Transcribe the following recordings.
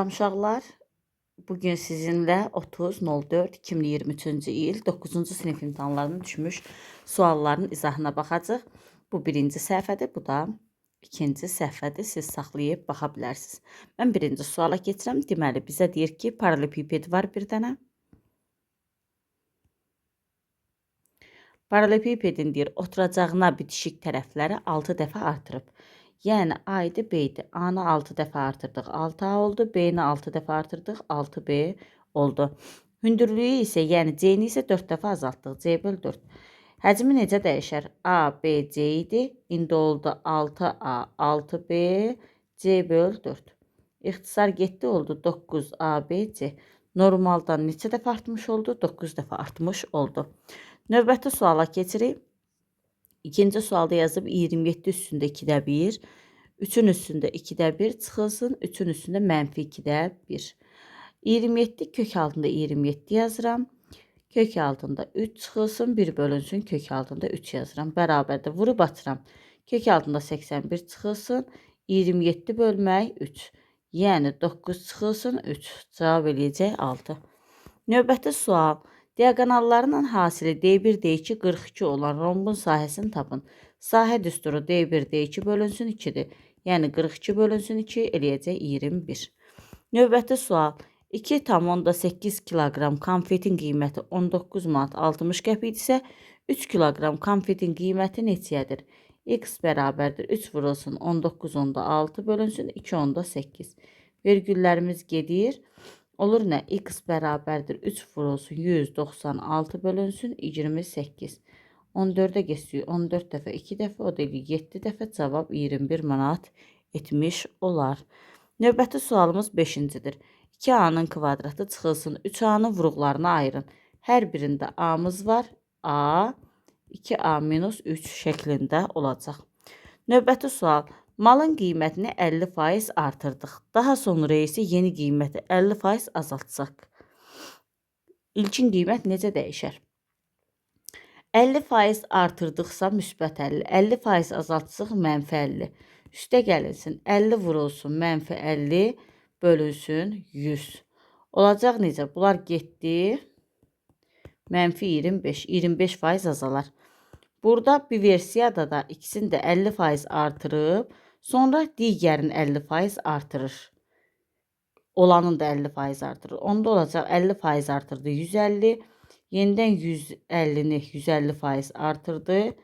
Salam uşaqlar. Bugün sizinlə 30.04.2023-cü il 9-cu sinif imtahanlarına düşmüş sualların izahına baxacağıq. Bu birinci səhifədir, bu da ikinci səhifədir. Siz saxlayıb baxa bilərsiniz. Mən birinci suala keçirəm. Deməli, bizə deyir ki, paralelipiped var bir dənə. Paralelipipedin deyir, oturacağına bitişik tərəfləri 6 dəfə artırıb. Yəni, A idi, B idi. A-nı 6 dəfə artırdıq, 6A oldu. B-ni 6 dəfə artırdıq, 6B oldu. Hündürlüyü isə, yəni C-ni isə 4 dəfə azaltdıq. C böl 4. Həcmi necə dəyişər? A, B, C idi. İndi oldu 6A, 6B, C böl 4. İxtisar getdi, oldu 9A, B, C. Normaldan neçə dəfə artmış oldu? 9 dəfə artmış oldu. Növbəti suala keçirik. İkinci sualda yazıb 27 üstündə 2-də 1, 3-ün üstündə 2-də 1 çıxılsın, 3-ün üstündə mənfi 2-də 1. 27 kök altında 27 yazıram. Kök altında 3 çıxılsın, 1 bölünsün, kök altında 3 yazıram. Bərabərdə vurub atıram. Kök altında 81 çıxılsın, 27 bölmək 3. Yəni 9 çıxılsın 3. Cavab eləyəcək 6. Növbəti sual. Diaqonallarının hasili D1, D2, 42 olan rombun sahəsini tapın. Sahə düsturu D1, D2 bölünsün 2-dir. Yəni 42 bölünsün 2 eləyəcək 21. Növbəti sual. 2,8 kiloqram konfetin qiyməti 19 manat 60 qəpikdirsə, 3 kiloqram konfetin qiyməti neçəyədir? X bərabərdir 3 vurulsun 19 onda 6 bölünsün 2 onda 8. Vergüllərimiz gedir. Olur nə? X bərabərdir 3 vurulsun 196 bölünsün 28. 14-ə geçiyor. 14 dəfə 2 dəfə, o da 7 dəfə, cavab 21 manat etmiş olar. Növbəti sualımız 5-cidir. 2A-nın kvadratı çıxılsın, 3A-nın vuruqlarına ayırın. Hər birində A-mız var. A, 2A minus 3 şəklində olacaq. Növbəti sual. Malın qiymətini 50% artırdıq. Daha sonra isə yeni qiyməti 50% azaltsaq. İlkin qiymət necə dəyişər? 50% artırdıqsa müsbət 50, 50% azaltsaq mənfi 50. Üstə gəlinsin 50 vurulsun mənfi 50 bölünsün 100. Olacaq necə? Bunlar getdi. Mənfi 25, 25% azalar. Burada bir versiyada da ikisini də 50% artırıb, sonra digərini 50% artırır. Olanın da 50% artırır. Onda olacaq 50% artırdı 150. Yenidən 150-ni 150% artırdı.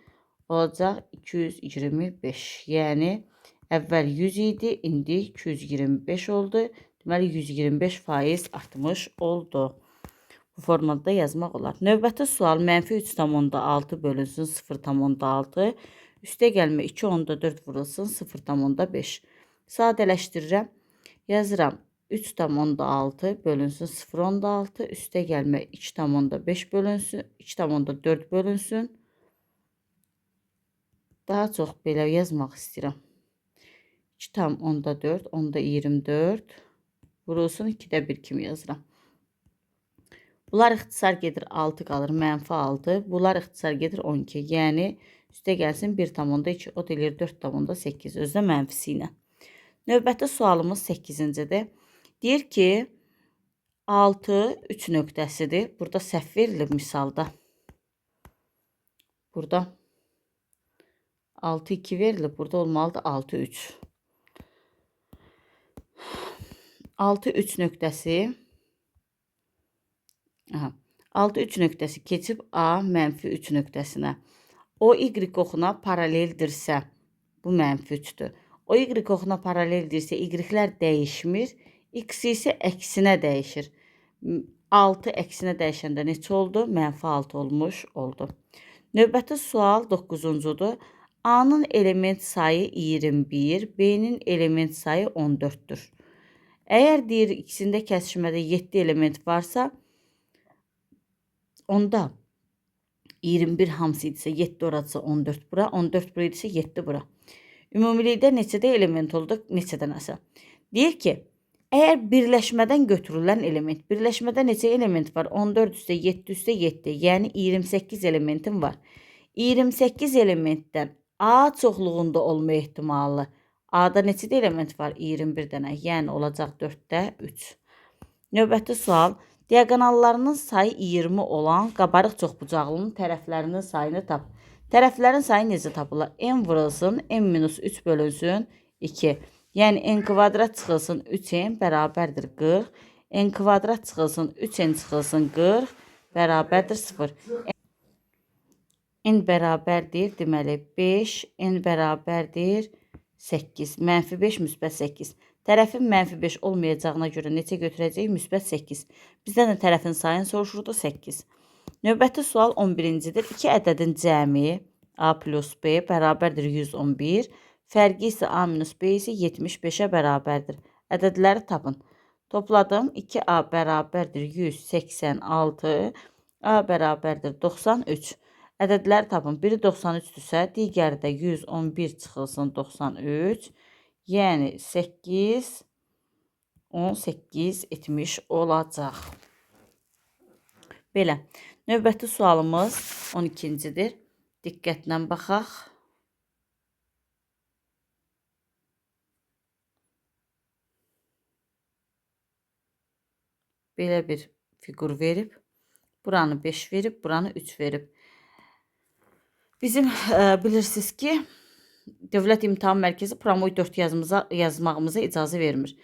Olacaq 225. Yəni əvvəl 100 idi, indi 225 oldu. Deməli 125% artmış oldu. Bu formada yazmaq olar. Növbəti sual mənfi 3,6 bölünsün 0,6. Üstə gəlmə 2,4 vurulsun 0,5. Sadələşdirirəm. Yazıram 3,6 bölünsün 0,6. Üstə gəlmə 2,5 bölünsün 2,4 bölünsün. Daha çox belə yazmaq istəyirəm. 2,4 onda 24 vurulsun 2-də 1 kimi yazıram. Bunlar ixtisar gedir 6 qalır, mənfi 6. Bunlar ixtisar gedir 12. Yəni, üstə gəlsin 1,2, o da eləyir 4,8. Özdə mənfisi ilə. Növbəti sualımız 8-cidir. Deyir ki, 6, 3 nöqtəsidir. Burada səhv verilib misalda. Burada 6, 2 verilib. Burada olmalıdır 6, 3. 6, 3 nöqtəsi 6-3 nöqtəsi keçib A mənfi 3 nöqtəsinə. O Y oxuna paraleldirsə, bu mənfi 3-dür. O Y oxuna paraleldirsə, Y-lər dəyişmir, X isə əksinə dəyişir. 6 əksinə dəyişəndə neçə oldu? Mənfi 6 olmuş oldu. Növbəti sual 9-cudur. A-nın element sayı 21, B-nin element sayı 14-dür. Əgər deyir, ikisində kəsişmədə 7 element varsa, onda 21 hamısı idisə 7 oradsa 14 bura, 14 bura idisə 7 bura. Ümumilikdə neçədə element oldu? Neçədə nəsə. Deyir ki, əgər birləşmədən götürülən element, birləşmədə neçə element var? 14 üstə 7 üstə 7, yəni 28 elementin var. 28 elementdən A çoxluğunda olma ehtimalı A-da neçə element var? 21 dənə. Yəni olacaq 4-də 3. Növbəti sual. Diaqonallarının sayı 20 olan qabarıq çoxbucaqlının tərəflərinin sayını tap. Tərəflərin sayı necə tapılır? N vurulsun, n-3 bölünsün 2. Yəni n kvadrat çıxılsın 3n bərabərdir 40. N kvadrat çıxılsın 3n çıxılsın 40 bərabərdir 0. N bərabərdir, deməli 5, n bərabərdir 8. -5, -8. Tərəfin -5 olmayacağına görə neçə götürəcəyik? -8. Bizdən də tərəfin sayını soruşurdu 8. Növbəti sual 11-cidir. 2 ədədin cəmi A plus B bərabərdir 111. Fərqi isə A minus B isə 75-ə bərabərdir. Ədədləri tapın. Topladım. 2A bərabərdir 186. A bərabərdir 93. Ədədləri tapın. Biri 93-dürsə, digəri də 111 çıxılsın 93. Yəni 8, 18 etmiş olacaq. Belə. Növbəti sualımız 12-cidir. Diqqətlə baxaq. Belə bir fiqur verib. Buranı 5 verib, buranı 3 verib. Bizim bilirsiniz ki, Dövlət İmtahan Mərkəzi Promoy 4 yazmağımıza icazə vermir.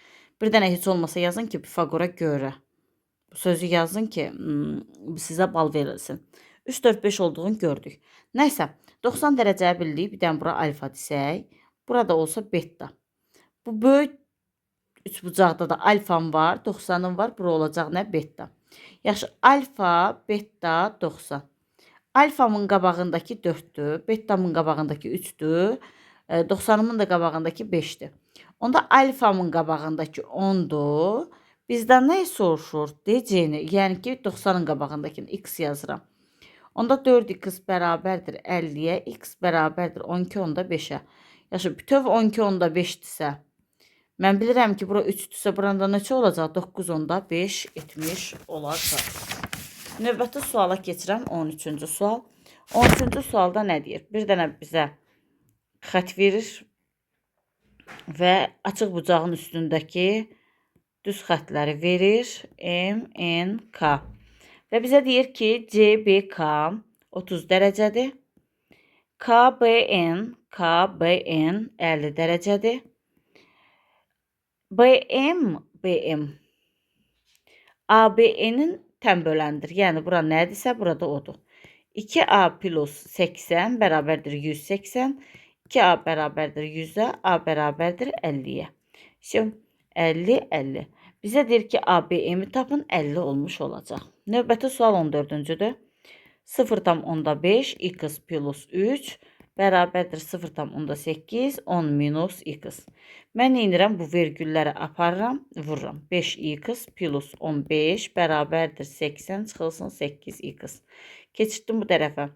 Bir dənə heç olmasa yazın ki, Pifagora görə. Bu sözü yazın ki, sizə bal verilsin. 3, 4, 5 olduğunu gördük. Nəysə, 90 dərəcəyə bildik. Bir dənə bura alfa desək. Burada olsa beta. Bu böyük üçbucaqda da alfam var, 90'ım var. Bura olacaq nə? Beta. Yaxşı, alfa, beta, 90. Alfamın qabağındakı 4'dür, betamın qabağındakı 3'dür, 90'ımın da qabağındakı 5'dir. Onda alfamın qabağındakı 10'dur. Bizdən nə soruşur? DC-ni, yəni ki 90'ın qabağındakini x yazıram. Onda 4x bərabərdir 50'yə, x bərabərdir 12 onda 5'ə. Yaxşı, bütöv 12 onda 5'dirsə, mən bilirəm ki, bura 3'dürsə, buranda neçə olacaq? 9 onda 5 etmiş olacaq. Növbəti suala keçirəm, 13-cü sual. 13-cü sualda nə deyir? Bir dənə bizə xət verir və açıq bucağın üstündəki düz xətləri verir. M, N, K. Və bizə deyir ki, CBK 30 dərəcədir. KBN 50 dərəcədir. BM ABN-in tənböləndir. Yəni, bura nədirsə, burada odur. 2A plus 80 bərabərdir 180. 2A bərabərdir 100-ə, A bərabərdir 50-yə. Şimdi, 50, 50. Bizə deyir ki, ABM-i tapın, 50 olmuş olacaq. Növbəti sual 14-cüdür. 0,5 x plus 3 bərabərdir 0,8, 10 minus x. Mən inirəm, bu vergülləri aparıram, vururam. 5x plus 15 bərabərdir 80, çıxılsın 8x. Keçirdim bu tərəfə.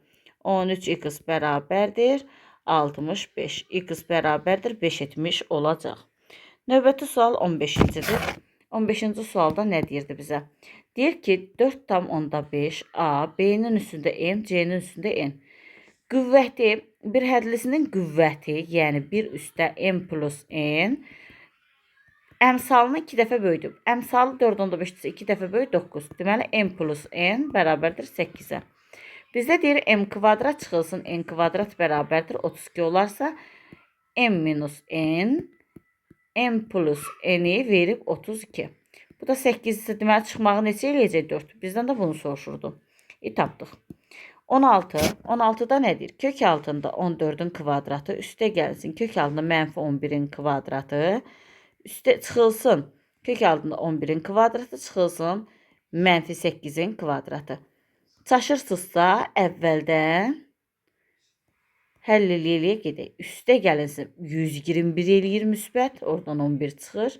13x bərabərdir 65. X bərabərdir 5 etmiş olacaq. Növbəti sual 15-cidir. 15-ci sualda nə deyirdi bizə? Deyir ki, 4,5 A, B-nin üstündə M, C-nin üstündə N. Qüvvəti, bir hədlisinin qüvvəti, yəni 1 üstə M plus N, əmsalını 2 dəfə böyüdüb. Əmsalı 4,5-dirsə 2 dəfə böyük 9. Deməli, M plus N bərabərdir 8-ə. Bizdə deyir, M kvadrat çıxılsın, N kvadrat bərabərdir 32 olarsa, M minus N, M plus N-i verib 32. Bu da 8-dir. Deməli, çıxmağı neçə eləyəcək? 4. Bizdən də bunu soruşurdu. Tapdıq. 16. 16-da nədir? Kök altında 14'ün kvadratı üstə gəlsin. Kök altında mənfi 11'in kvadratı üstə çıxılsın. Kök altında 11'in kvadratı çıxılsın. Mənfi 8'in kvadratı. Çaşırsızsa əvvəldən həll eləyə gedək. Üstə gəlinsin. 121 eləyir müsbət. Oradan 11 çıxır.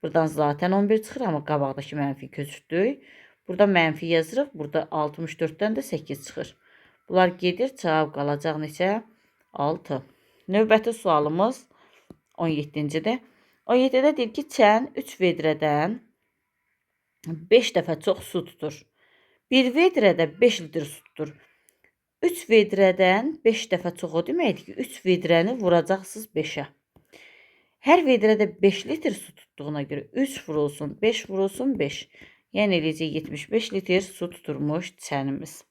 Buradan zaten 11 çıxır. Amma qabaqdakı mənfi köçürdük. Burada mənfi yazırıq. Burada 64'dən də 8 çıxır. Bunlar gedir. Cavab qalacaq neçə? 6. Növbəti sualımız 17-cidir. 17-də deyir ki, çən 3 vedrədən 5 dəfə çox su tutur. 1 vedrədə 5 litr su tutur. 3 vedrədən 5 dəfə çox o deməkdir ki, 3 vedrəni vuracaqsınız 5'ə. Hər vedrədə 5 litr su tutduğuna görə 3 vurulsun, 5 vurulsun, 5. Yəni eləcək 75 litr su tuturmuş çənimiz.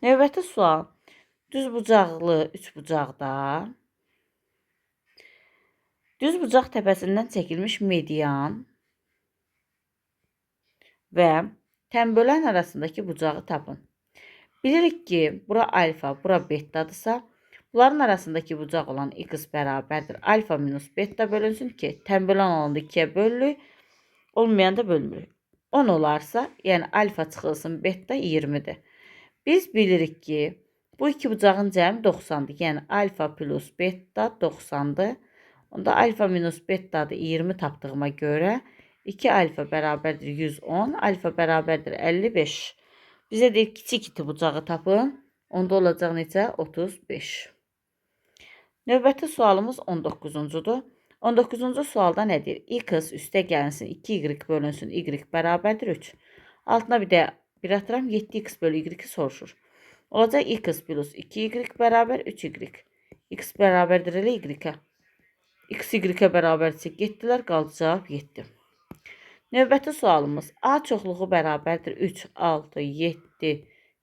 Növbəti sual. Düz bucaqlı üçbucaqda düz bucaq təpəsindən çəkilmiş median və tənbölən arasındakı bucağı tapın. Bilirik ki, bura alfa, bura betadırsa, bunların arasındakı bucaq olan x bərabərdir. Alfa minus beta bölünsün ki, tənbölən olanda 2-yə bölürük, olmayanda bölmürük. 10 olarsa, yəni alfa çıxılsın beta 20-dir. Biz bilirik ki, bu iki bucağın cəmi 90-dır. Yəni alfa plus beta 90-dır. Onda alfa minus betadır 20 tapdığıma görə 2 alfa bərabərdir 110, alfa bərabərdir 55. Bizə deyir kiçik iti bucağı tapın. Onda olacaq necə? 35. Növbəti sualımız 19-cudur. 19-cu sualda nə deyir? X üstə gəlinsin 2y bölünsün y bərabərdir 3. Altına bir də 1 atıram 7x bölü y soruşur. Olacaq x plus 2y bərabər 3y. X bərabərdir elə y-ə. X y-ə bərabərdirsə getdilər, qaldı cavab 7. Növbəti sualımız A çoxluğu bərabərdir 3, 6, 7,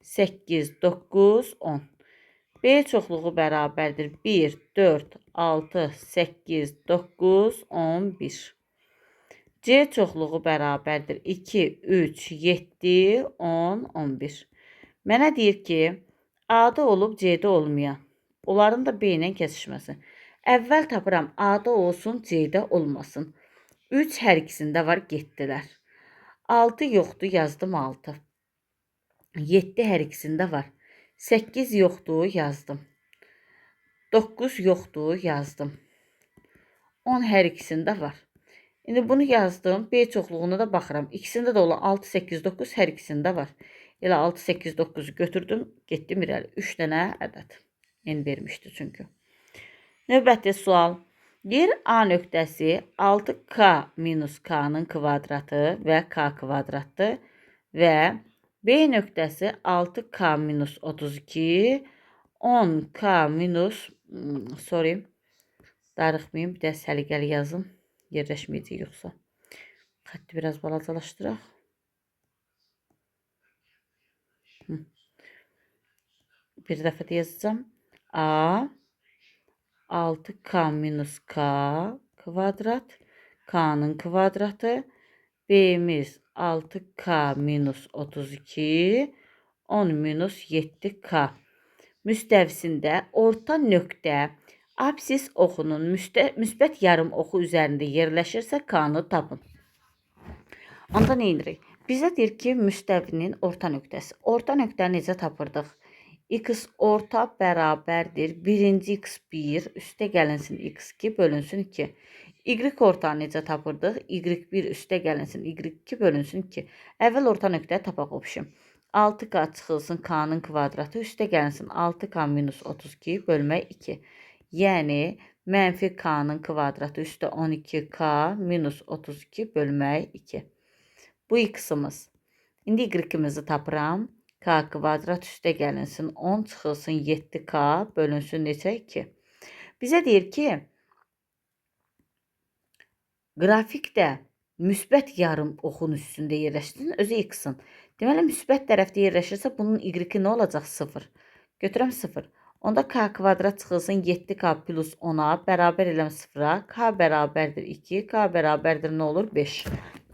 8, 9, 10. B çoxluğu bərabərdir 1, 4, 6, 8, 9, 11. C çoxluğu bərabərdir 2, 3, 7, 10, 11. Mənə deyir ki, A-da olub C-də olmayan. Onların da B ilə kəsişməsi. Əvvəl tapıram A-da olsun, C-də olmasın. 3 hər ikisində var, getdilər. 6 yoxdur, yazdım 6. 7 hər ikisində var. 8 yoxdur, yazdım. 9 yoxdur, yazdım. 10 hər ikisində var. İndi bunu yazdım. B çoxluğuna da baxıram. İkisində də olan 6, 8, 9 hər ikisində var. Elə 6, 8, 9'u götürdüm, getdim irəli. 3 dənə ədəd. N vermişdi çünki. Növbəti sual. Deyir A nöqtəsi 6k minus k-nın kvadratı və k kvadratdır və B nöqtəsi 6k minus 32, 10k minus, darıxmayayım, bir də səliqəli yazım, yerləşməyəcək yoxsa. Xətti biraz balacalaşdıraq. Bir dəfə də yazacağım. A 6k minus k kvadrat, k'nın kvadratı, b'miz 6k minus 32, 10 minus 7k. Müstəvisində orta nöqtə absis oxunun müsbət yarım oxu üzərində yerləşirsə k'nı tapın. Onda nə edirik? Bizə deyir ki, müstəvinin orta nöqtəsi. Orta nöqtəni necə tapırdıq? X orta bərabərdir. Birinci x1 üstə gəlinsin x2 bölünsün 2. Y ortanı necə tapırdıq? Y1 üstə gəlinsin y2 bölünsün 2. Əvvəl orta nöqtəni tapaq opşum. 6k çıxılsın k'nın kvadratı üstə gəlinsin 6k minus 32 bölmək 2. Yəni mənfi k'nın kvadratı üstə 12k minus 32 bölmək 2. Bu x-ımız. İndi y-imizi tapıram. K kvadrat üstə gəlinsin 10 çıxılsın 7k bölünsün neçə 2. Bizə deyir ki, qrafikdə müsbət yarım oxun üstündə yerləşsin, özü x-in. Deməli, müsbət tərəfdə yerləşirsə, bunun y-i nə olacaq? 0. Götürəm 0. Onda k kvadrat çıxılsın 7k plus 10'a bərabər eləm 0'a. K bərabərdir 2, k bərabərdir nə olur? 5.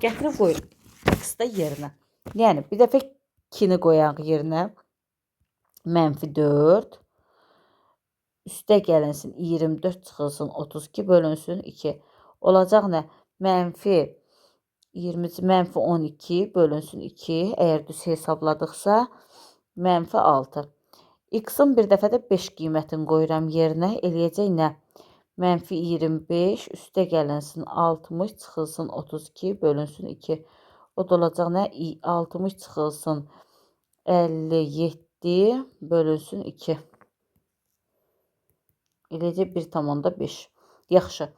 Gətirib qoyurum x-da yerinə. Yəni, bir dəfə 2'ni qoyaq yerinə. Mənfi 4. Üstə gəlinsin 24 çıxılsın 32 bölünsün 2. Olacaq nə? Mənfi 20, mənfi 12 bölünsün 2. Əgər düz hesabladıqsa, mənfi 6. X-in bir dəfə də 5 qiymətini qoyuram yerinə. Eləyəcək nə? Mənfi 25 üstə gəlinsin 60 çıxılsın 32 bölünsün 2. O da olacaq nə? 60 çıxılsın 57 bölünsün 2. Eləcə 1,5. Yaxşı.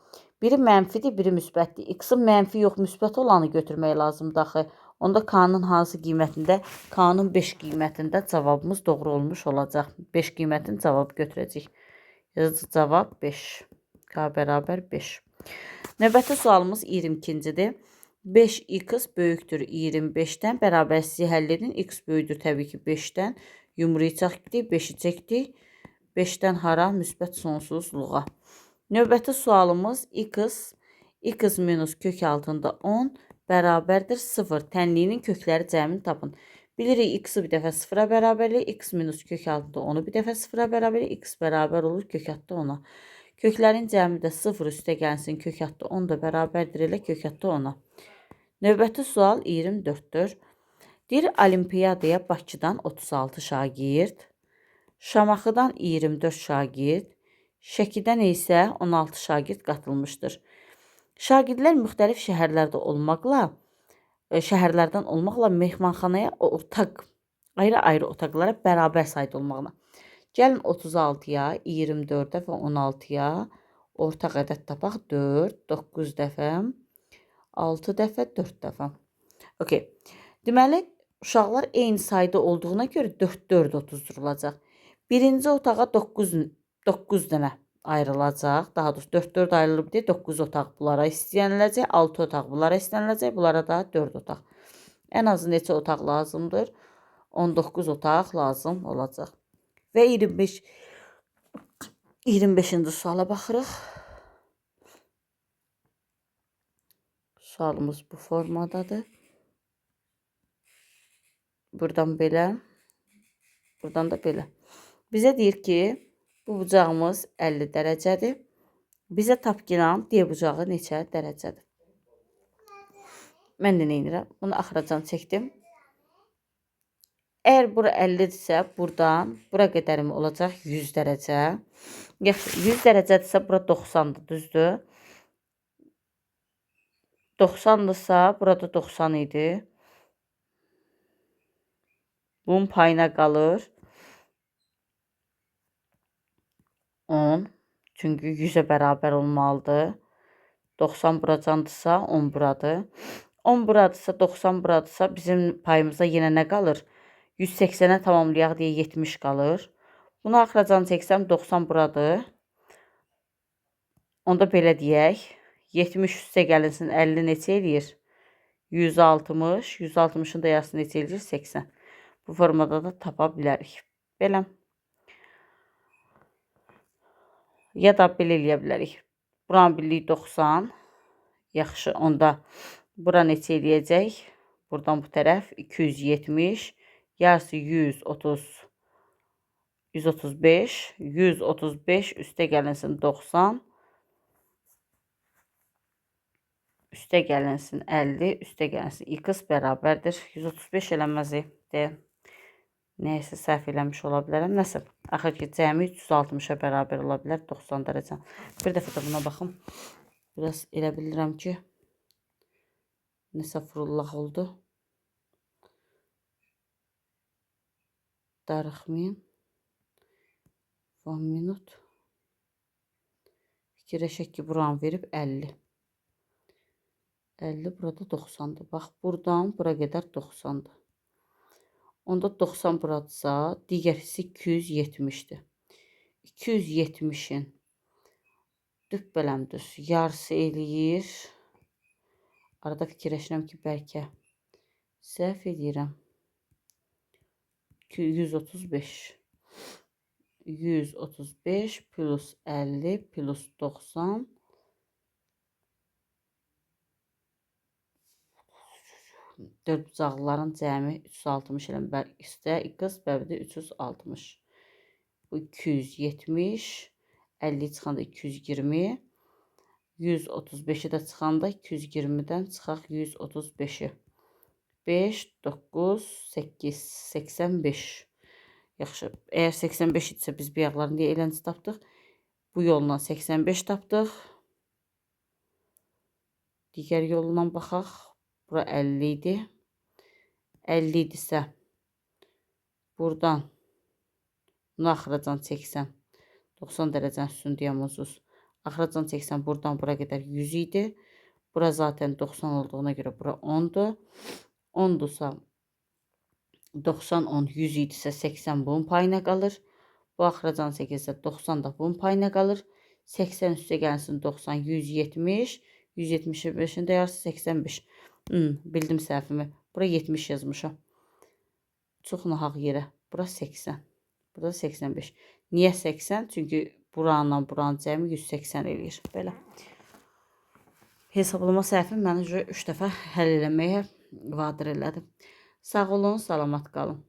Biri mənfidir, biri müsbətdir. X-in mənfi yox, müsbət olanı götürmək lazımdır axı. Onda K-nın hansı qiymətində? K-nın 5 qiymətində cavabımız doğru olmuş olacaq. 5 qiymətini cavab götürəcək. Cavab 5. K bərabər 5. Növbəti sualımız 22-cidir. 5x böyükdür 25-dən. Bərabərsizliyi həll edin. X böyükdür təbii ki 5-dən. Yumruyu çəkdik, 5-i çəkdik. 5-dən hara? Müsbət sonsuzluğa. Növbəti sualımız x minus kök altında 10 bərabərdir 0. Tənliyinin kökləri cəmini tapın. Bilirik x-i bir dəfə 0-a bərabərlik, x minus kök altında 10-u bir dəfə 0-a bərabərlik, x bərabər olur kök altında 10-a. Köklərin cəmi də 0 üstə gəlsin, kök altında 10 da bərabərdir elə kök altında 10-a. Növbəti sual 24-dür. Deyir, Olimpiyadaya Bakıdan 36 şagird, Şamaxıdan 24 şagird, Şəkidən isə 16 şagird qatılmışdır. Şagirdlər müxtəlif şəhərlərdən olmaqla mehmanxanaya ayrı-ayrı otaqlara bərabər sayda olmaqla. Gəlin 36-ya, 24-ə və 16-ya ortaq ədəd tapaq. 4, 9 dəfə, 6 dəfə, 4 dəfə. Okay. Deməli, uşaqlar eyni sayda olduğuna görə 4 otuzdurulacaq. Birinci otağa 9 dənə ayrılacaq. Daha doğrusu 4 ayrılıb deyə 9 otaq bunlara istəniləcək. 6 otaq bunlara istəniləcək. Bunlara da 4 otaq. Ən azı neçə otaq lazımdır? 19 otaq lazım olacaq. Və 25-ci suala baxırıq. Sualımız bu formadadır. Buradan belə. Buradan da belə. Bizə deyir ki, bu bucağımız 50 dərəcədir. Bizə tapgilan D bucağı neçə dərəcədir? Mən də nə edirəm? Bunu axıracan çəkdim. Əgər bura 50-dirsə, buradan bura qədərim olacaq 100 dərəcə. Yaxşı, 100 dərəcədirsə, bura 90-dır, düzdür? 90-dırsa, burada 90 idi. Bunun payına qalır 10. Çünki 100-ə bərabər olmalıdır. 90 buracandırsa, 10 buradır. 10 buradırsa, 90 buradırsa, bizim payımızda yenə nə qalır? 180-ə tamamlayaq deyə 70 qalır. Bunu axıracan çəksəm 90 buradır. Onda belə deyək. 70 üstə gəlinsin 50 neçə eləyir? 160. 160-ın da yarısı neçə eləyir? 80. Bu formada da tapa bilərik. Belə. Ya da belə eləyə bilərik. Buranın birliyi 90. Yaxşı, onda bura neçə eləyəcək? Buradan bu tərəf 270. Yarısı 135. 135 üstə gəlinsin 90. Üstə gəlinsin 50. Üstə gəlinsin x bərabərdir. 135 eləməzik deyə. Nəyəsə səhv eləmiş ola bilərəm. Nəsə, axır ki, cəmi 360-a bərabər ola bilər 90 dərəcə. Bir dəfə də buna baxım. Biraz elə bilirəm ki, nəsə fırıllaq oldu. Darıxmayın. 10 minut. Fikirləşək ki, buranı verib 50. 50 burada 90'dır. Bax, buradan bura qədər 90'dır. Onda 90 buradırsa, digər hissi 270'dir. 270'in dübbələmdir. Yarısı eləyir. Arada fikirləşirəm ki, bəlkə səhv edirəm. 135. 135 plus 50 plus 90. Dörd bucaqların cəmi 360 eləmək istə. X bəbdə 360. Bu 270. 50 çıxanda 220. 135'i də çıxanda 220'dən çıxaq 135'i. 5, 9, 8, 85. Yaxşı, əgər 85 idisə biz bu yaqlarını deyə eləncə tapdıq. Bu yolla 85 tapdıq. Digər yolundan baxaq. Bura 50 idi. 50 idisə buradan bunu axıracan 80. 90 dərəcənin üstündəyəm ucuz. Axıracan 80 buradan bura qədər 100 idi. Bura zaten 90 olduğuna görə bura 10'dur. 10'dursa 90, 10, 100 idisə 80 bunun payına qalır. Bu axıracan 8 isə 90 da bunun payına qalır. 80 üstə gəlsin 90, 170. 175'in dəyəri 85. Bildim səhvimi. Bura 70 yazmışam. Çox nahaq yerə. Bura 80. Burada 85. Niyə 80? Çünki buranla buranın cəmi 180 eləyir. Belə. Hesablama səhvim məni 3 dəfə həll eləməyə vadir elədi. Sağ olun, salamat qalın.